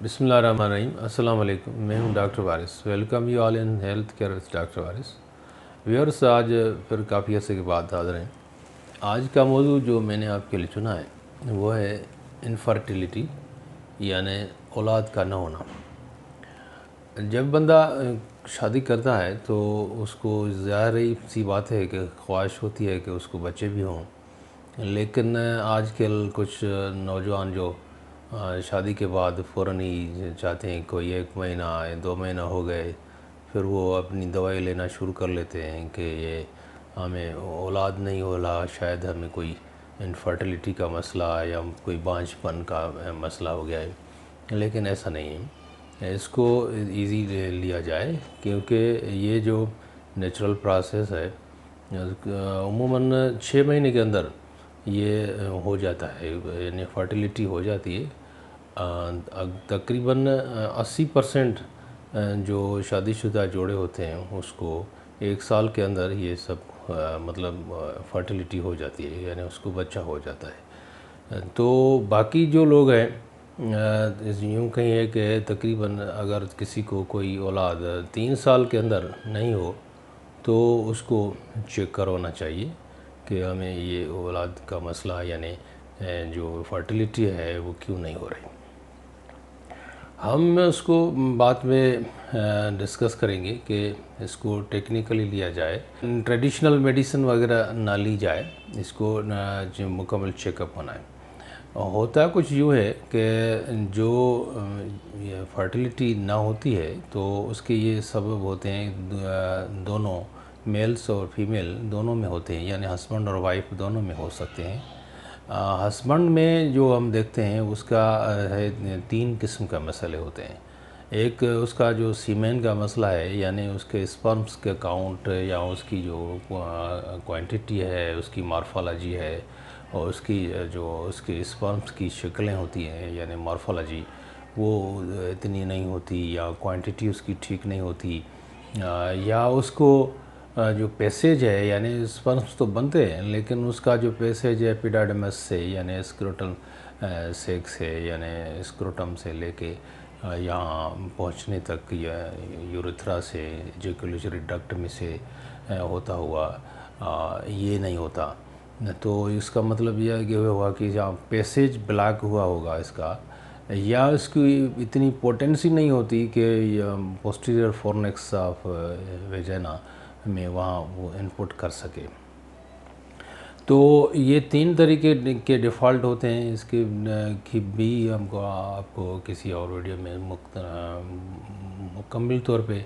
बिस्मिल्लाहिर्रहमानिर्रहीम। अस्सलाम वालेकुम। मैं हूं doctor Waris. Welcome you all in health care with doctor Waris. Viewers, आज फिर काफ़ी अर्से के बाद हाज़िर हैं। आज का मौजू जो मैंने आपके लिए चुना है वो है इनफर्टिलिटी, यानी औलाद का न होना। जब बंदा शादी करता है तो उसको ज़ाहिर सी बात है कि ख्वाहिश होती है कि उसको बच्चे भी हों, लेकिन आजकल कुछ नौजवान जो शादी के बाद फ़ौरन ही चाहते हैं, कोई 1 महीना या 2 महीना हो गए फिर वो अपनी दवाई लेना शुरू कर लेते हैं कि ये हमें औलाद नहीं हो रहा, शायद हमें कोई इनफर्टिलिटी का मसला या कोई बांझपन का मसला हो गया है। लेकिन ऐसा नहीं है, इसको इजी लिया जाए, क्योंकि ये जो नेचुरल प्रोसेस है उमूमन 6 महीने के अंदर ये हो जाता है, यानी फर्टिलिटी हो जाती है। तकरीबन 80% जो शादीशुदा जोड़े होते हैं उसको 1 साल के अंदर ये सब मतलब फर्टिलिटी हो जाती है, यानी उसको बच्चा हो जाता है। तो बाकी जो लोग हैं यूँ कहिए कि तकरीबन अगर किसी को कोई औलाद 3 साल के अंदर नहीं हो तो उसको चेक करवाना चाहिए कि हमें ये औलाद का मसला यानी जो फर्टिलिटी है वो क्यों नहीं हो रही। हम उसको बाद में डिस्कस करेंगे कि इसको टेक्निकली लिया जाए, ट्रेडिशनल मेडिसिन वगैरह ना ली जाए, इसको जो मुकम्मल चेकअप होना है। होता कुछ यूँ है कि जो ये फर्टिलिटी ना होती है तो उसके ये सबब होते हैं, दोनों मेल्स और फीमेल दोनों में होते हैं, यानी हस्बैंड और वाइफ दोनों में हो सकते हैं। हस्बैंड में जो हम देखते हैं उसका है 3 किस्म का मसले होते हैं। एक उसका जो सीमेन का मसला है, यानी उसके स्पर्म्स के काउंट या उसकी जो क्वांटिटी है, उसकी मॉर्फोलॉजी है और उसकी जो उसके स्पर्म्स की शक्लें होती हैं यानी मॉर्फोलॉजी वो इतनी नहीं होती, या क्वांटिटी उसकी ठीक नहीं होती, या उसको जो पैसेज है, यानी स्पर्म्स तो बनते हैं लेकिन उसका जो पैसेज है एपिडाडमस से यानी स्क्रोटल सेक से यानी स्क्रोटम से लेके यहाँ पहुँचने तक या यूरेथ्रा से इजैकुलेटरी डक्ट में से होता हुआ ये नहीं होता। तो इसका मतलब यह कि हुआ कि जहाँ पैसेज ब्लॉक हुआ होगा इसका, या इसकी इतनी पोटेंसी नहीं होती कि पोस्टीरियर फोर्निक्स ऑफ वेजाइना में वहाँ वो इनपुट कर सके। तो ये 3 तरीके के डिफ़ॉल्ट होते हैं। इसके की भी हमको आपको किसी और वीडियो में मुकम्मल तौर पे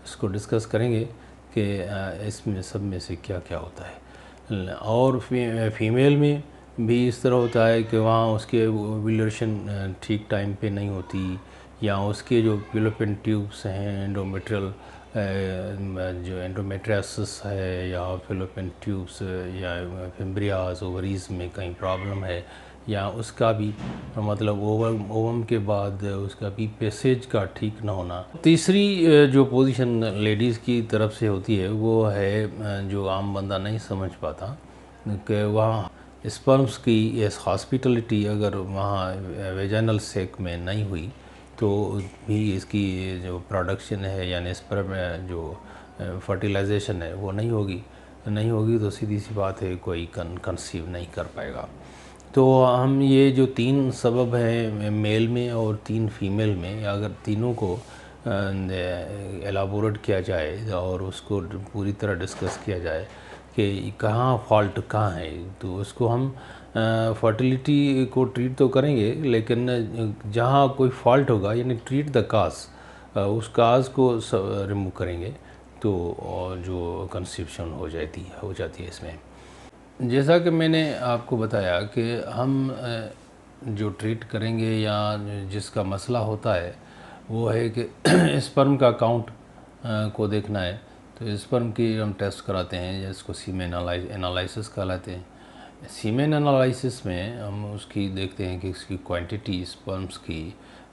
इसको डिस्कस करेंगे कि इसमें सब में से क्या क्या होता है। और फीमेल में भी इस तरह होता है कि वहाँ उसके ओव्यूलेशन ठीक टाइम पे नहीं होती, या उसके जो फिलोपियन ट्यूब्स हैं, एंडोमेट्रियल जो एंडोमेट्रियोसिस है या फिलोपियन ट्यूब्स या फिम्ब्रियाज ओवरीज में कहीं प्रॉब्लम है, या उसका भी मतलब ओवम के बाद उसका भी पैसेज का ठीक ना होना। तीसरी जो पोजीशन लेडीज़ की तरफ से होती है वो है जो आम बंदा नहीं समझ पाता कि वहाँ स्पर्म्स की इस हॉस्पिटलिटी अगर वहाँ वेजाइनल सेक में नहीं हुई तो भी इसकी जो प्रोडक्शन है यानी स्पर्म जो फर्टिलाइजेशन है वो नहीं होगी तो सीधी सी बात है कोई कंसीव नहीं कर पाएगा। तो हम ये जो 3 सबब हैं मेल में और 3 फीमेल में, अगर तीनों को एलाबोरेट किया जाए और उसको पूरी तरह डिस्कस किया जाए कि कहाँ फॉल्ट कहाँ है, तो उसको हम फर्टिलिटी को ट्रीट तो करेंगे, लेकिन जहाँ कोई फॉल्ट होगा यानी ट्रीट द काज, उस काज को रिमूव करेंगे तो जो कंसीप्शन हो जाती है इसमें। जैसा कि मैंने आपको बताया कि हम जो ट्रीट करेंगे या जिसका मसला होता है वो है कि स्पर्म का काउंट को देखना है। तो स्पर्म की हम टेस्ट कराते हैं जिसको सीमेन एनालिसिस कहलाते हैं। सीमेन एनालिसिस में हम उसकी देखते हैं कि इसकी क्वांटिटी स्पर्म्स की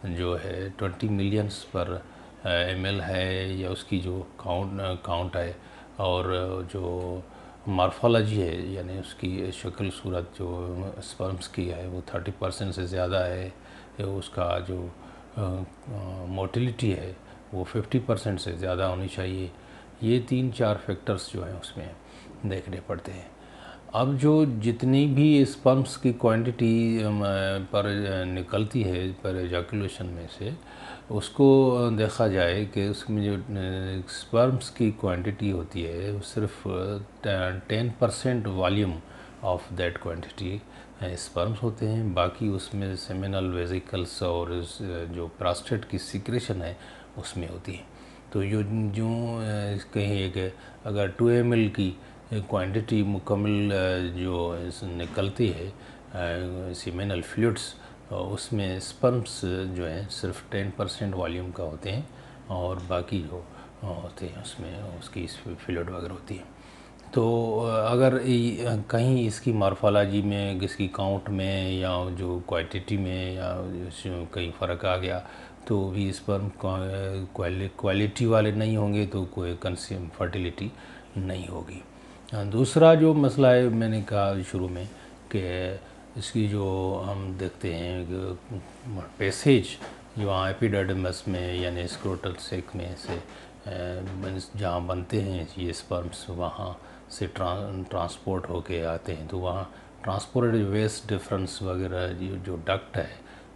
जो है 20 मिलियंस पर ml है, या उसकी जो काउंट है और जो मार्फोलॉजी है यानी उसकी शक्ल सूरत जो स्पर्म्स की है वो 30% से ज़्यादा है, उसका जो मोटिलिटी है वो 50% से ज़्यादा होनी चाहिए। ये 3-4 फैक्टर्स जो हैं उसमें देखने पड़ते हैं। अब जो जितनी भी स्पर्म्स की क्वांटिटी पर निकलती है पर एजाकुलेशन में से, उसको देखा जाए कि उसमें जो स्पर्म्स की क्वांटिटी होती है वो सिर्फ 10% volume of that quantity sperms होते हैं। बाकी उसमें सेमिनल वेसिकल्स और जो प्रोस्टेट की सिक्रेशन है उसमें होती है। तो जो जो कहीं कि अगर 2 ml की क्वांटिटी मुकम्मल जो निकलती है सीमेनल फ्लूइड्स, उसमें स्पर्म्स जो हैं सिर्फ 10% वॉल्यूम का होते हैं और बाकी जो होते हैं उसमें उसकी फ्लूइड वगैरह होती है। तो अगर कहीं इसकी मॉर्फोलॉजी में, इसकी काउंट में या जो क्वांटिटी में या कहीं फ़र्क आ गया तो भी स्पर्म क्वालिटी वाले नहीं होंगे तो कोई कंज्यूम फर्टिलिटी नहीं होगी। दूसरा जो मसला है मैंने कहा शुरू में कि इसकी जो हम देखते हैं पैसेज जो वहाँ एपिडर्मिस में यानी स्क्रोटल सेक में से जहाँ बनते हैं ये स्पर्म्स वहाँ से ट्रांसपोर्ट होके आते हैं, तो वहाँ ट्रांसपोर्ट वेस्ट डिफरेंस वगैरह जो डक्ट है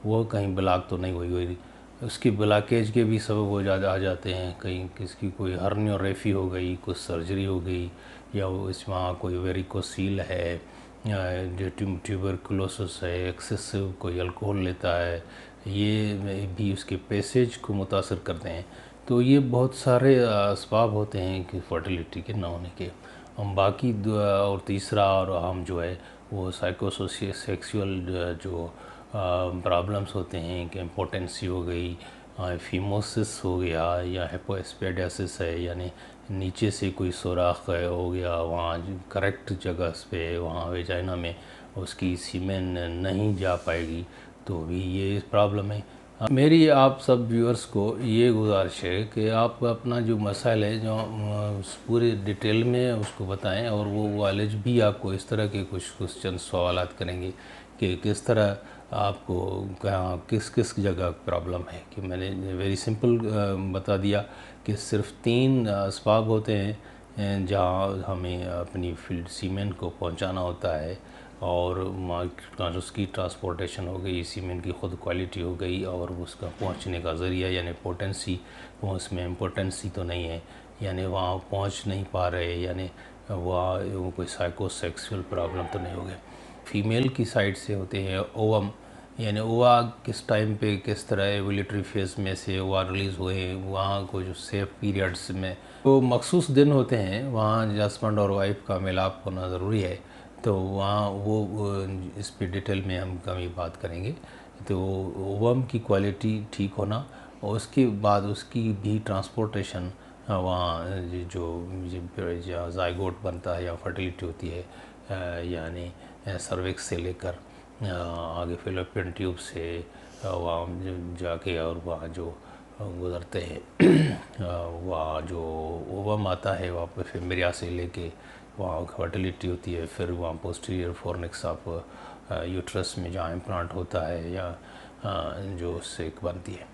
वो कहीं ब्लॉक तो नहीं हुई, उसकी ब्लॉकेज के भी सबब हो आ जाते हैं। कहीं किसकी कोई हर्नियोरेफी हो गई, कुछ सर्जरी हो गई, या वो इस वहाँ कोई वेरिकोसील है, जो ट्यूबरकुलोसिस है, एक्सेसिव कोई अल्कोहल लेता है, ये भी उसके पैसेज को मुतासर करते हैं। तो ये बहुत सारे असबाब होते हैं कि फर्टिलिटी के ना होने के। हम बाकी और तीसरा और अहम जो है वो सेक्सुअल जो प्रॉब्लम्स होते हैं कि इम्पोटेंसी हो गई, फीमोसिस हो गया, या हेपोस्पेडियासिस है यानी नीचे से कोई सुराख हो गया वहाँ करेक्ट जगह पे वहाँ वेजाइना में उसकी सीमेन नहीं जा पाएगी, तो भी ये प्रॉब्लम है। मेरी आप सब व्यूअर्स को ये गुजारिश है कि आप अपना जो मसाइल है जो पूरे डिटेल में उसको बताएं, और वो कॉलेज भी आपको इस तरह के कुछ क्वेश्चन सवालात करेंगे कि किस तरह आपको कहाँ किस किस जगह प्रॉब्लम है। कि मैंने वेरी सिंपल बता दिया कि सिर्फ 3 असबाब होते हैं जहाँ हमें अपनी फील्ड सीमेंट को पहुँचाना होता है, और उसकी ट्रांसपोर्टेशन हो गई, सीमेंट की ख़ुद क्वालिटी हो गई, और उसका पहुंचने का ज़रिया यानी पोटेंसी, उसमें इम्पोटेंसी तो नहीं है यानी वहाँ पहुंच नहीं पा रहे, यानी वहाँ कोई साइकोसेक्सुअल प्रॉब्लम तो नहीं हो गए। फीमेल की साइड से होते हैं ओवम, यानी ओवा किस टाइम पे किस तरह एवोल्यूटरी फेज में से ओवा रिलीज़ हुए, वहाँ को जो सेफ पीरियड्स में तो मखसूस दिन होते हैं वहाँ हस्बैंड और वाइफ का मिलाप होना ज़रूरी है। तो वहाँ वो इस पे डिटेल में हम कभी बात करेंगे। तो ओवम की क्वालिटी ठीक होना, और उसके बाद उसकी भी ट्रांसपोर्टेशन वहाँ जो जाइगोट बनता है या फर्टिलिटी होती है यानी सर्विक्स से लेकर आगे फिलिपियन ट्यूब से वहाँ जाके और वहाँ जो गुज़रते हैं वहाँ जो ओवम आता है वहाँ पे फिमरिया से लेके वहाँ फर्टिलिटी होती है, फिर वहाँ पोस्टीरियर फोर्निक्स ऑफ यूट्रस में जहाँ इम्प्लांट होता है या जो सेक बनती है।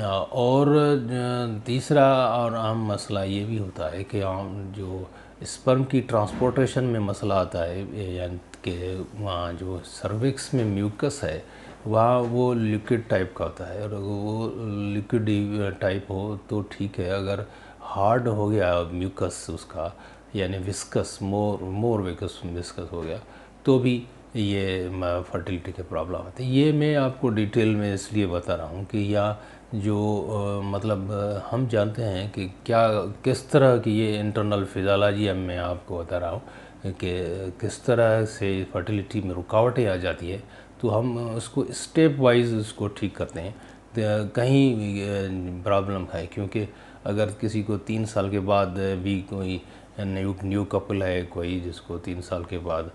और तीसरा और अहम मसला ये भी होता है कि जो स्पर्म की ट्रांसपोर्टेशन में मसला आता है, यानी कि वहाँ जो सर्विक्स में म्यूकस है वहाँ वो लिक्विड टाइप का होता है, और वो लिक्विड टाइप हो तो ठीक है, अगर हार्ड हो गया म्यूकस उसका यानी विस्कस मोर विस्कस हो गया तो भी ये फर्टिलिटी के प्रॉब्लम आते हैं। ये मैं आपको डिटेल में इसलिए बता रहा हूँ कि या जो मतलब हम जानते हैं कि क्या किस तरह की ये इंटरनल फिजियोलॉजी मैं आपको बता रहा हूँ कि किस तरह से फर्टिलिटी में रुकावटें आ जाती है, तो हम उसको स्टेप वाइज उसको ठीक करते हैं। कहीं प्रॉब्लम है क्योंकि अगर किसी को 3 साल के बाद भी कोई न्यू कपल है कोई जिसको 3 साल के बाद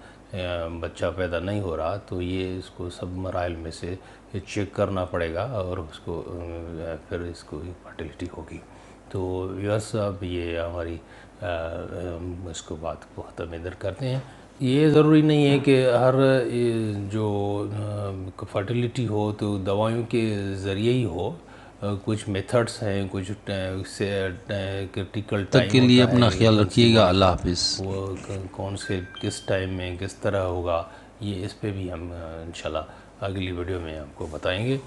बच्चा पैदा नहीं हो रहा, तो ये इसको सब मराइल में से चेक करना पड़ेगा और उसको फिर इसको फर्टिलिटी होगी। तो व्यूअर्स अब ये हमारी इसको बात को ख़त्म इधर करते हैं। ये ज़रूरी नहीं है कि हर जो फर्टिलिटी हो तो दवाइयों के ज़रिए ही हो। कुछ मेथड्स हैं, कुछ से क्रिटिकल तक टाइम के लिए होता अपना है ख्याल कंसीव रखिएगा। होने अल्लाह का, हाफिज़। वो कौन से किस टाइम में किस तरह होगा, ये इस पे भी हम इंशाल्लाह अगली वीडियो में आपको बताएंगे।